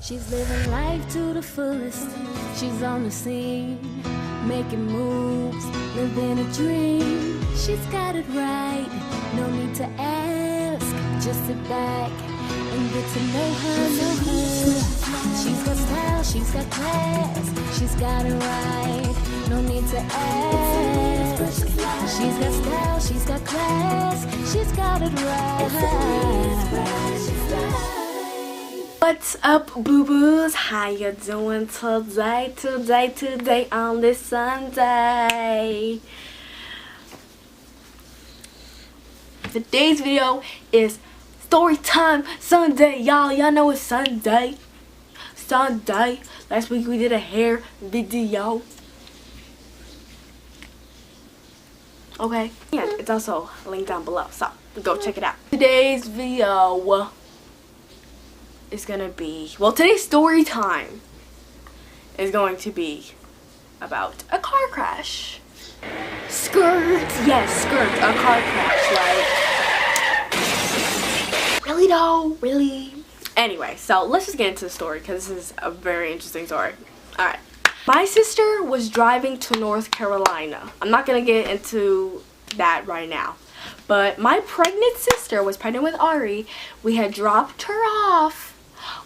She's living life to the fullest. She's on the scene, making moves, living a dream. She's got it right, no need to ask. Just sit back and get to know her, She's got style, she's got class. She's got it right, no need to ask. She's got style, she's got class. She's got it right. What's up, boo-boos? How you doing today on this Sunday? Today's video is Storytime Sunday, y'all. Y'all know it's Sunday. Last week we did a hair video. Okay, yeah, it's also linked down below, so go check it out. Today's video is gonna be, well, today's story time is going to be about a car crash. Skirt, yes, skirt, a car crash, like, really though, really? Anyway, so let's just get into the story because this is a very interesting story. Alright, my sister was driving to North Carolina. I'm not gonna get into that right now, but my pregnant sister was pregnant with Ari. We had dropped her off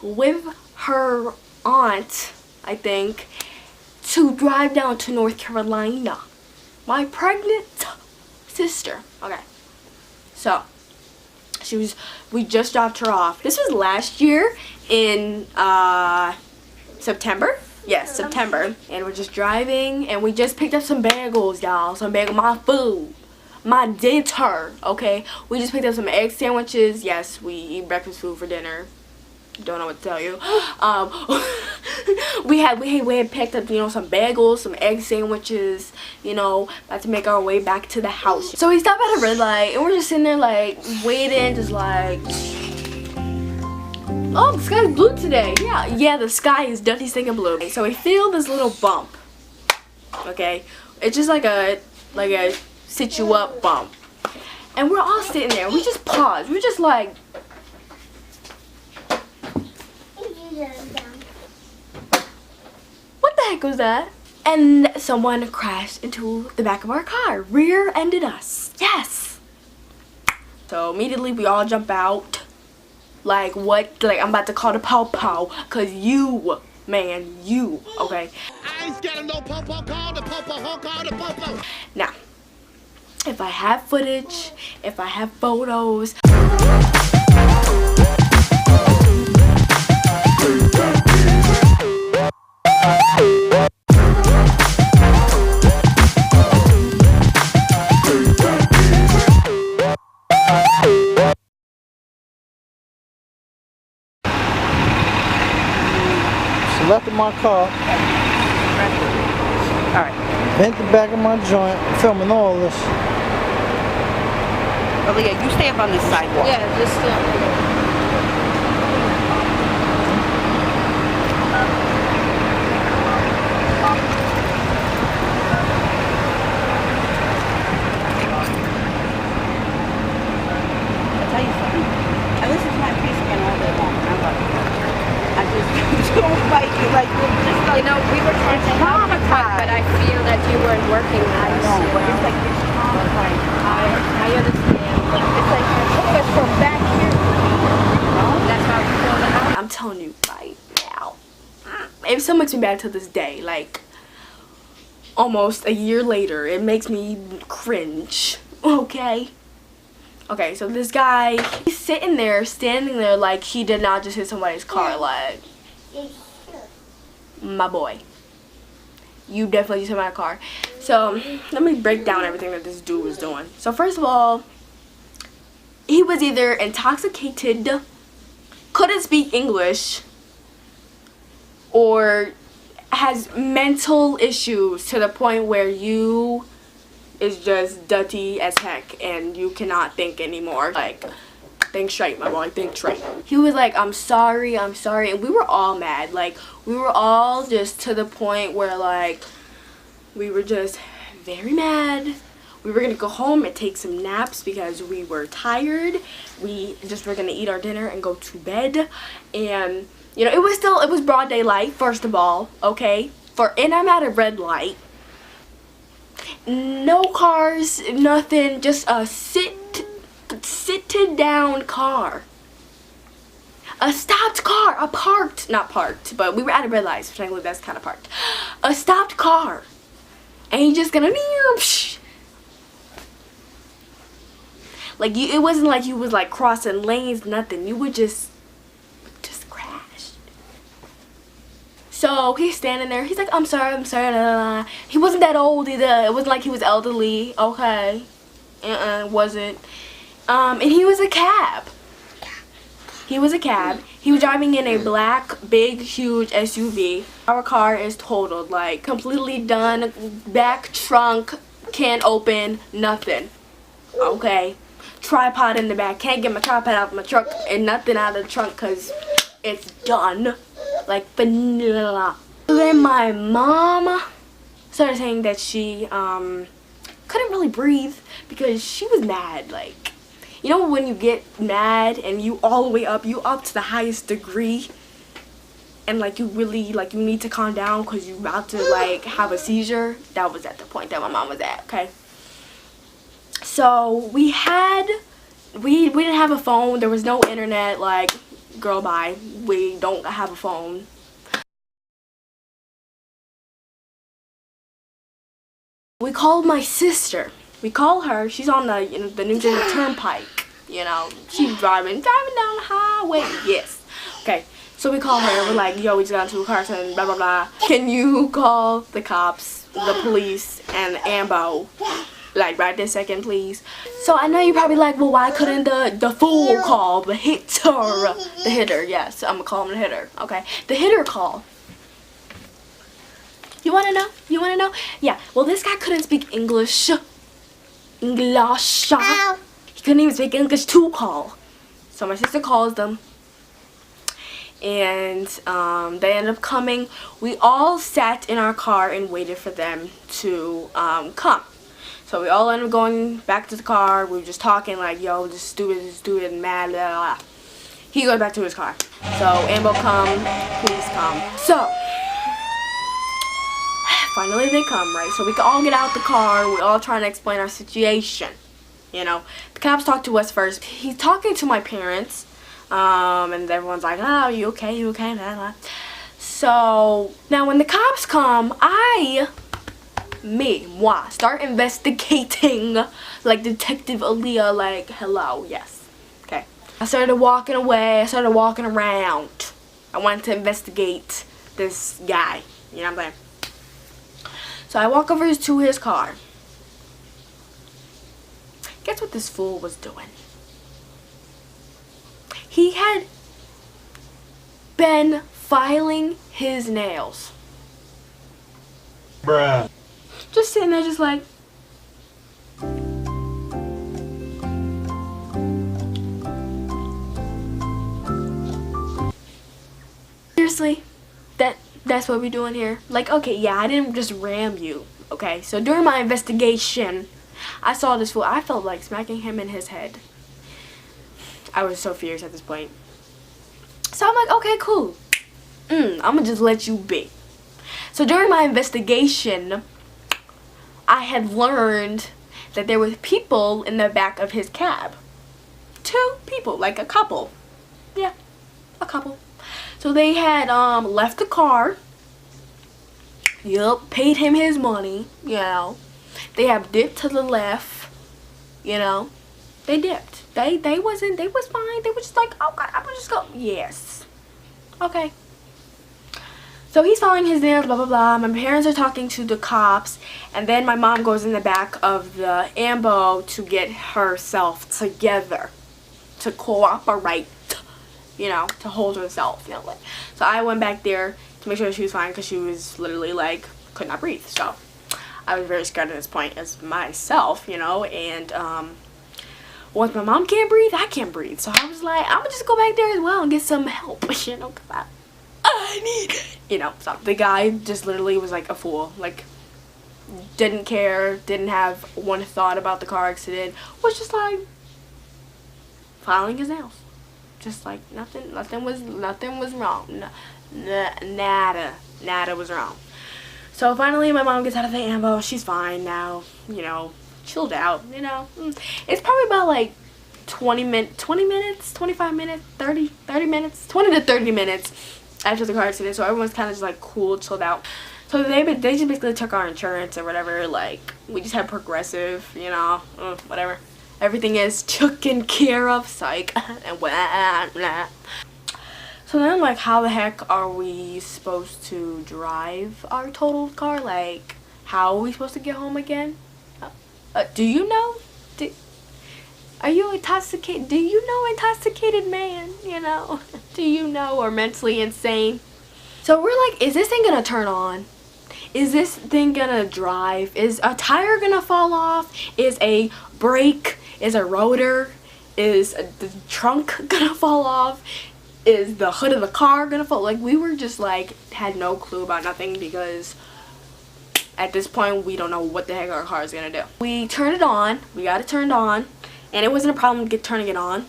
with her aunt, I think, to drive down to North Carolina. My pregnant sister. Okay, so we just dropped her off. This was last year in September. Yes, September. And we're just driving, and we just picked up some bagels, y'all. Some bagels, my food, my dinner. Okay, we just picked up some egg sandwiches. Yes, we eat breakfast food for dinner. Don't know what to tell you. we had picked up, you know, some bagels, some egg sandwiches, you know, about to make our way back to the house. So we stopped at a red light, and we're just sitting there like waiting, just like, oh, the sky's blue today. Yeah, the sky is dirty stinking blue. So we feel this little bump. Okay, it's just like a sit you up bump, and we're all sitting there. We just paused. We're just like, what the heck was that? And someone crashed into the back of our car, rear-ended us. Yes. So immediately we all jump out. Like, what? Like, I'm about to call the pow-pow, cause you, man, you, okay? I ain't scared of no pow-pow, call the pow-pow, call the pow-pow. Now, if I have footage, if I have photos, left in my car. Alright. Bent the back of my joint, filming all this. Well, yeah, you stay up on this sidewalk. yeah, just I'll tell you something. I listen to my piece again all day long. I just don't like you. Like, just like, you know, we were trying to help you, but I feel that you weren't working I know, but it's like it's traumatized. I understand. It's like it took us from back here. That's how you feel now. I'm telling you right now. It still makes me mad to this day. Like, almost a year later, it makes me cringe. Okay? Okay, so this guy, he's sitting there, standing there like he did not just hit somebody's car. Like, my boy, you definitely just hit my car. So let me break down everything that this dude was doing. So first of all, he was either intoxicated, couldn't speak English, or has mental issues to the point where you is just dirty as heck and you cannot think anymore. Like, think straight, my boy, think straight. He was like, I'm sorry, and we were all mad. Like, we were all just to the point where, like, we were just very mad. we were gonna go home and take some naps because we were tired. We just were gonna eat our dinner and go to bed. And you know, it was broad daylight, first of all, okay? And I'm at a red light. No cars, nothing, just a sitted down car. A stopped car, not parked, but we were at a red light, so technically that's kind of parked. A stopped car. And he's just gonna, like, it wasn't like you was like crossing lanes, nothing. You would just crash. So he's standing there. He's like, I'm sorry. Blah, blah, blah. He wasn't that old either. It wasn't like he was elderly. Okay. Wasn't. And he was a cab. He was driving in a black, big, huge SUV. Our car is totaled, like completely done. Back trunk, can't open, nothing. Okay. Tripod in the back. Can't get my tripod out of my truck and nothing out of the trunk because it's done. Like vanilla. Then my mom started saying that she couldn't really breathe because she was mad. Like, you know when you get mad and you all the way up, you up to the highest degree, and like you really like you need to calm down because you're about to like have a seizure. That was at the point that my mom was at. Okay. So we didn't have a phone. There was no internet. Like, girl, bye. We don't have a phone. We called my sister. We call her. She's on the the New Jersey Turnpike. You know, she's driving down the highway. Yes. Okay. So we call her. We're like, yo, we just got into a car accident. Blah blah blah. Can you call the cops, the police, and the AMBO? Like right this second, please. So I know you're probably like, well, why couldn't the fool call the hitter? Yes, I'm gonna call him the hitter. Okay, the hitter call. You wanna know? Yeah. Well, this guy couldn't speak English. He couldn't even speak English to call. So my sister calls them, and they ended up coming. We all sat in our car and waited for them to come. So we all ended up going back to the car. We were just talking like, yo, this stupid, mad, blah, blah, blah. He goes back to his car. So AMBO come, police come. So finally they come, right? So we can all get out the car. We all trying to explain our situation. You know, the cops talked to us first. He's talking to my parents, and everyone's like, oh, you okay? Blah, blah. So now when the cops come, moi, start investigating like Detective Aaliyah, like, hello, yes. Okay. I started walking away. I started walking around. I wanted to investigate this guy. You know what I'm saying? So I walk over to his car. Guess what this fool was doing? He had been filing his nails. Bruh. Just sitting there just like, seriously, that's what we're doing here? Like, okay, yeah, I didn't just ram you, okay? So during my investigation, I saw this fool. I felt like smacking him in his head. I was so fierce at this point. So I'm like, okay, cool. I'm gonna just let you be. So during my investigation, I had learned that there were people in the back of his cab. 2 people, like a couple. Yeah, a couple. So they had left the car. Yup, paid him his money, you know. They have dipped to the left, you know. They dipped. They was fine. They were just like, oh God, I'm gonna just go. Yes. Okay. So he's following his nails, blah, blah, blah. My parents are talking to the cops. And then my mom goes in the back of the AMBO to get herself together. To cooperate. You know, to hold herself. You know, like. So I went back there to make sure she was fine. Because she was literally like, could not breathe. So I was very scared at this point as myself, you know. And once my mom can't breathe, I can't breathe. So I was like, I'm going to just go back there as well and get some help. You know, because I need it. You know, so the guy just literally was like a fool. Like, didn't care, didn't have one thought about the car accident, was just like filing his nails. Just like nothing was wrong. Nada was wrong. So finally my mom gets out of the ambo. She's fine now, you know, chilled out, you know. It's probably about like 20 minutes, 25 minutes, 30 minutes, 20 to 30 minutes after the car accident. So everyone's kind of just like cool, chilled out. So they just basically took our insurance or whatever. Like, we just had Progressive, you know, whatever. Everything is taken care of, psych. And blah, blah. So then, like, how the heck are we supposed to drive our totaled car? Like, how are we supposed to get home again? Do you know? Are you intoxicated? Do you know intoxicated man? You know? Do you know? Or mentally insane? So we're like, is this thing gonna turn on? Is this thing gonna drive? Is a tire gonna fall off? Is a brake? Is a rotor? Is the trunk gonna fall off? Is the hood of the car gonna fall? Like, we were just like, had no clue about nothing, because at this point we don't know what the heck our car is gonna do. We turned it on. We got it turned on. And it wasn't a problem turning it on,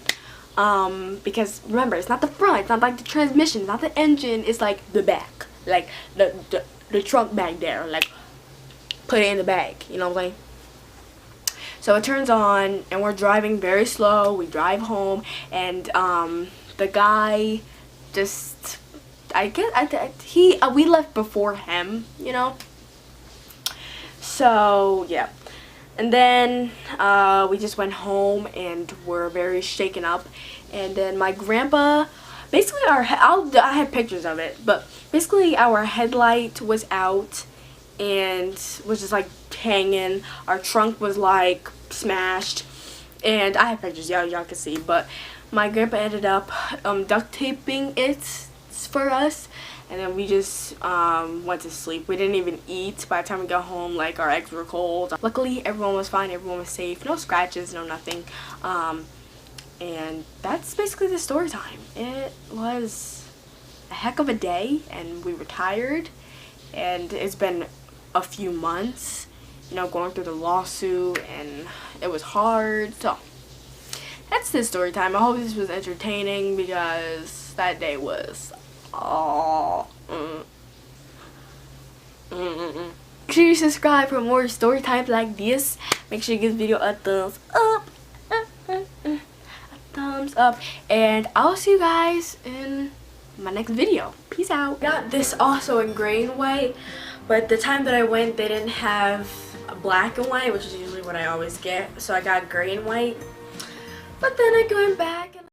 because remember, it's not the front, it's not like the transmission, it's not the engine, it's like the back, like the trunk back there, like put it in the bag, you know what I'm saying? So it turns on, and we're driving very slow. We drive home, and the guy just, we left before him, you know. So yeah. And then we just went home and were very shaken up. And then my grandpa, basically I had pictures of it, but basically our headlight was out and was just like hanging. Our trunk was like smashed, and I have pictures, y'all can see. But my grandpa ended up duct taping it for us. And then we just went to sleep. We didn't even eat. By the time we got home, like, our eggs were cold. Luckily, everyone was fine. Everyone was safe. No scratches, no nothing. And that's basically the story time. It was a heck of a day, and we were tired. And it's been a few months, you know, going through the lawsuit, and it was hard. So that's the story time. I hope this was entertaining, because that day was... Make sure you subscribe for more story times like this. Make sure you give this video a thumbs up. A thumbs up. And I'll see you guys in my next video. Peace out. Got this also in gray and white, but the time that I went, they didn't have black and white, which is usually what I always get. So I got gray and white. But then I went back and